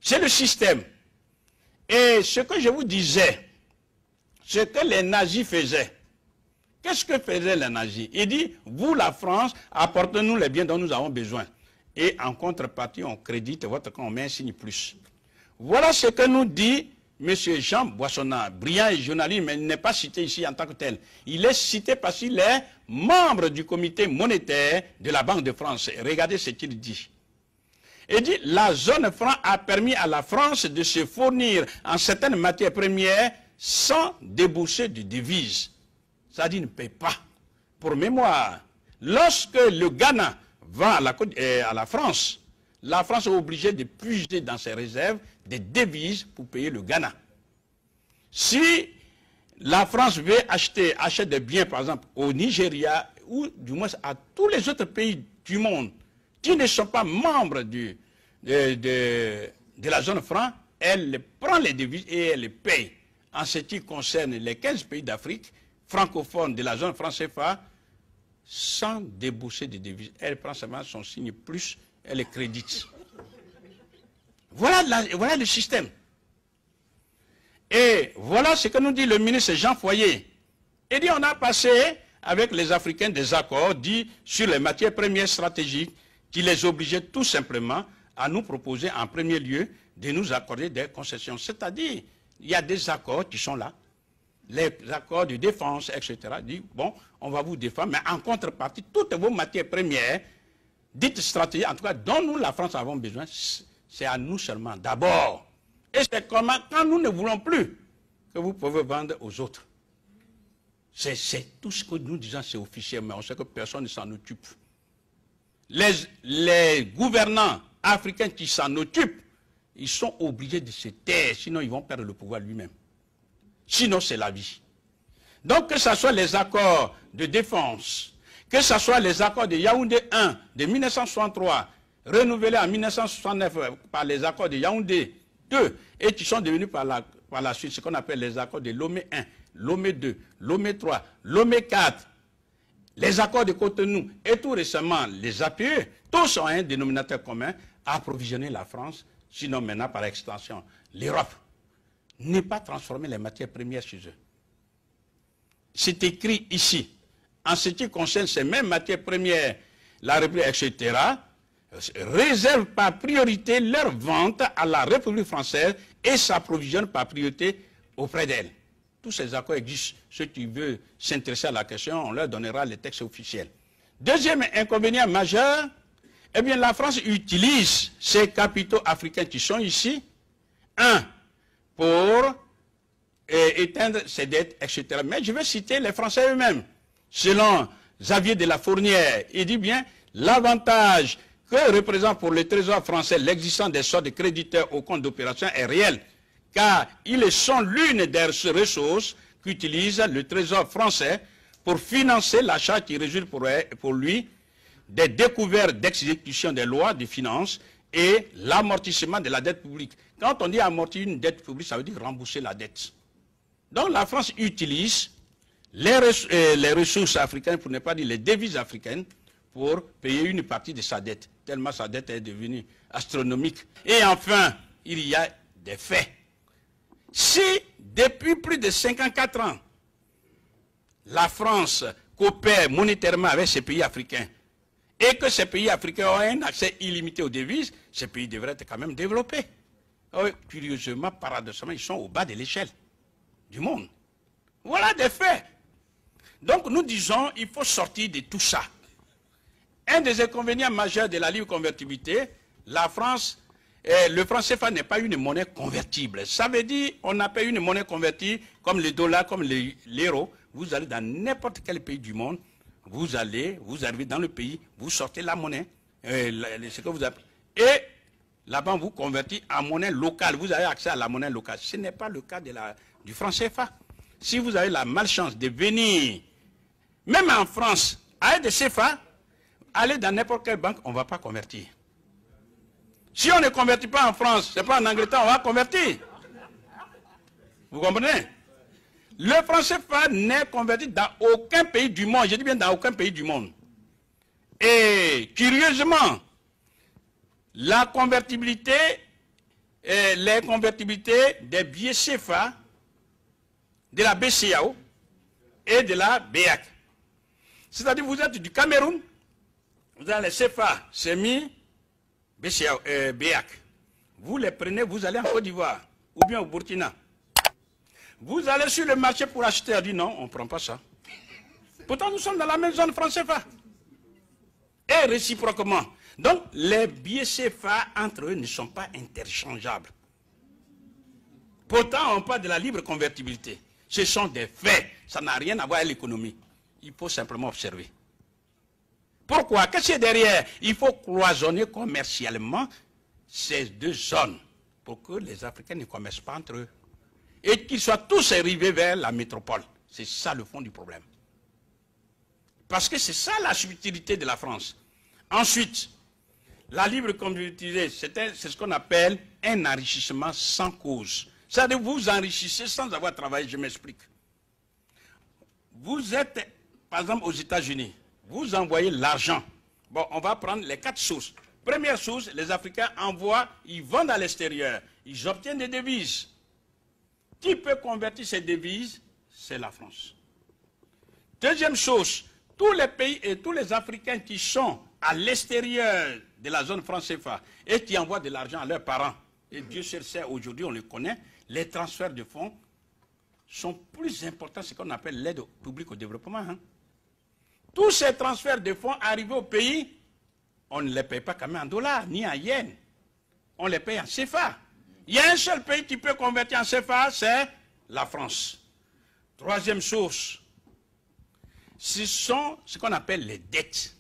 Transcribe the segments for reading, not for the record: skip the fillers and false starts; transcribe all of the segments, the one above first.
C'est le système. Et ce que je vous disais, ce que les nazis faisaient, qu'est-ce que faisaient les nazis? Ils disent, vous la France, apportez-nous les biens dont nous avons besoin. Et en contrepartie, on crédite votre camp, on met un signe plus. Voilà ce que nous dit M. Jean Boissonnat, brillant et journaliste, mais il n'est pas cité ici en tant que tel. Il est cité parce qu'il est membre du comité monétaire de la Banque de France. Regardez ce qu'il dit. Il dit, la zone franc a permis à la France de se fournir en certaines matières premières sans débourser de devises. Ça dit, ne paye pas. Pour mémoire, lorsque le Ghana va à la France est obligée de puiser dans ses réserves des devises pour payer le Ghana. Si la France veut achète des biens, par exemple, au Nigeria, ou du moins à tous les autres pays du monde, qui ne sont pas membres de la zone franc, elle prend les devises et elle les paye. En ce qui concerne les 15 pays d'Afrique francophones de la zone franc CFA, sans débourser de devises. Elle prend seulement son signe plus, elle les crédite. Voilà le système. Et voilà ce que nous dit le ministre Jean Foyer. Il dit, on a passé avec les Africains des accords dits sur les matières premières stratégiques qui les obligeaient tout simplement à nous proposer en premier lieu de nous accorder des concessions. C'est-à-dire, il y a des accords qui sont là, les accords de défense, etc. Dit, bon, on va vous défendre, mais en contrepartie, toutes vos matières premières, dites stratégiques, en tout cas, dont nous, la France, avons besoin, c'est à nous seulement, d'abord. Et c'est comment, quand nous ne voulons plus, que vous pouvez vendre aux autres. C'est tout ce que nous disons, c'est officiel, mais on sait que personne ne s'en occupe. Les gouvernants africains qui s'en occupent, ils sont obligés de se taire, sinon ils vont perdre le pouvoir lui-même. Sinon, c'est la vie. Donc, que ce soit les accords de défense, que ce soit les accords de Yaoundé 1 de 1963, renouvelés en 1969 par les accords de Yaoundé 2, et qui sont devenus par la suite ce qu'on appelle les accords de Lomé 1, Lomé 2, Lomé 3, Lomé 4, les accords de Cotonou, et tout récemment les APE, tous ont un dénominateur commun, approvisionner la France, sinon maintenant par extension l'Europe. Ne pas transformer les matières premières chez eux. C'est écrit ici. En ce qui concerne ces mêmes matières premières, la République, etc., réserve par priorité leur vente à la République française et s'approvisionne par priorité auprès d'elle. Tous ces accords existent. Ceux qui veulent s'intéresser à la question, on leur donnera les textes officiels. Deuxième inconvénient majeur, eh bien la France utilise ces capitaux africains qui sont ici, pour éteindre ses dettes, etc. Mais je vais citer les Français eux-mêmes. Selon Xavier de la Fournière, il dit bien, l'avantage que représente pour le Trésor français l'existence des sortes de créditeurs au compte d'opération est réel, car ils sont l'une des ressources qu'utilise le Trésor français pour financer l'achat qui résulte pour lui des découvertes d'exécution des lois de finances et l'amortissement de la dette publique. Quand on dit amortir une dette publique, ça veut dire rembourser la dette. Donc la France utilise les ressources africaines, pour ne pas dire les devises africaines, pour payer une partie de sa dette, tellement sa dette est devenue astronomique. Et enfin, il y a des faits. Si, depuis plus de 54 ans, la France coopère monétairement avec ces pays africains, et que ces pays africains ont un accès illimité aux devises, ces pays devraient être quand même développés. Curieusement, paradoxalement, ils sont au bas de l'échelle du monde. Voilà des faits. Donc nous disons, il faut sortir de tout ça. Un des inconvénients majeurs de la libre convertibilité, la France, le franc CFA n'est pas une monnaie convertible. Ça veut dire, on n'a pas une monnaie convertible comme le dollar, comme l'euro. Vous allez dans n'importe quel pays du monde, vous arrivez dans le pays, vous sortez la monnaie, ce que vous appelez, et la banque vous convertit en monnaie locale. Vous avez accès à la monnaie locale. Ce n'est pas le cas du franc CFA. Si vous avez la malchance de venir, même en France, avec des CFA, aller dans n'importe quelle banque, on ne va pas convertir. Si on ne convertit pas en France, ce n'est pas en Angleterre, on va convertir. Vous comprenez? Le franc CFA n'est converti dans aucun pays du monde. Je dis bien dans aucun pays du monde. Et curieusement, la convertibilité les convertibilités des billets CFA, de la BCAO et de la BEAC. C'est-à-dire vous êtes du Cameroun, vous avez les CFA, CEMI, BCAO, BEAC. Vous les prenez, vous allez en Côte d'Ivoire ou bien au Burkina. Vous allez sur le marché pour acheter, on dit non, on ne prend pas ça. Pourtant nous sommes dans la même zone franc CFA. Et réciproquement. Donc les billets CFA entre eux ne sont pas interchangeables. Pourtant on parle de la libre convertibilité. Ce sont des faits, ça n'a rien à voir avec l'économie. Il faut simplement observer. Pourquoi? Qu'est-ce qu'il y a derrière? Il faut cloisonner commercialement ces deux zones pour que les Africains ne commercent pas entre eux. Et qu'ils soient tous arrivés vers la métropole. C'est ça le fond du problème. Parce que c'est ça la subtilité de la France. Ensuite, la libre convertibilité, c'est ce qu'on appelle un enrichissement sans cause. C'est-à-dire vous enrichissez sans avoir travaillé, je m'explique. Vous êtes, par exemple, aux États-Unis, vous envoyez l'argent. Bon, on va prendre les 4 sources. Première source, les Africains envoient, ils vendent à l'extérieur, ils obtiennent des devises. Qui peut convertir ces devises? C'est la France. Deuxième chose, tous les pays et tous les Africains qui sont à l'extérieur de la zone franc CFA et qui envoient de l'argent à leurs parents, et Dieu seul sait, aujourd'hui on le connaît, les transferts de fonds sont plus importants que ce qu'on appelle l'aide publique au développement. Hein. Tous ces transferts de fonds arrivés au pays, on ne les paye pas quand même en dollars, ni en yens. On les paye en CFA. Il y a un seul pays qui peut convertir en CFA, c'est la France. Troisième source, ce sont ce qu'on appelle les dettes.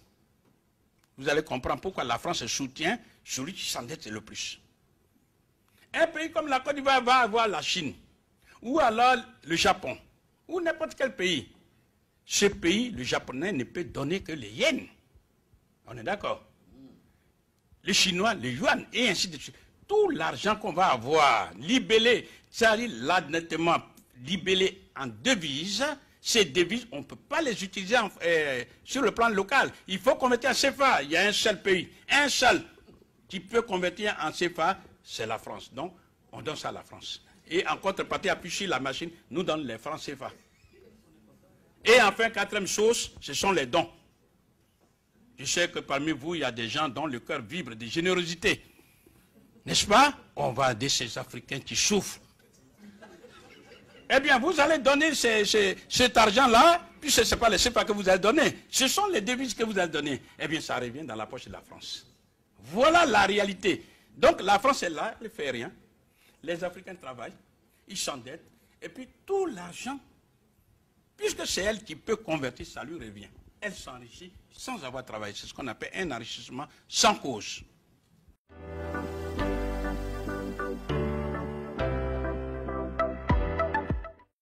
Vous allez comprendre pourquoi la France soutient celui qui s'endette le plus. Un pays comme la Côte d'Ivoire va avoir la Chine, ou alors le Japon, ou n'importe quel pays. Ce pays, le Japonais, ne peut donner que les yens. On est d'accord? Les Chinois, les yuan, et ainsi de suite. Tout l'argent qu'on va avoir libellé, c'est-à-dire l'endettement libellé en devises, ces devises, on ne peut pas les utiliser sur le plan local. Il faut convertir en CFA. Il y a un seul pays, un seul qui peut convertir en CFA, c'est la France. Donc, on donne ça à la France. Et en contrepartie, appuyer la machine, nous donne les francs CFA. Et enfin, quatrième chose, ce sont les dons. Je sais que parmi vous, il y a des gens dont le cœur vibre de générosité. N'est-ce pas? On va aider ces Africains qui souffrent. Eh bien, vous allez donner cet argent-là, puis ce n'est pas les CFA que vous allez donner. Ce sont les devises que vous allez donner. Eh bien, ça revient dans la poche de la France. Voilà la réalité. Donc, la France est là, elle ne fait rien. Les Africains travaillent, ils s'endettent, et puis tout l'argent, puisque c'est elle qui peut convertir, ça lui revient. Elle s'enrichit sans avoir travaillé. C'est ce qu'on appelle un enrichissement sans cause.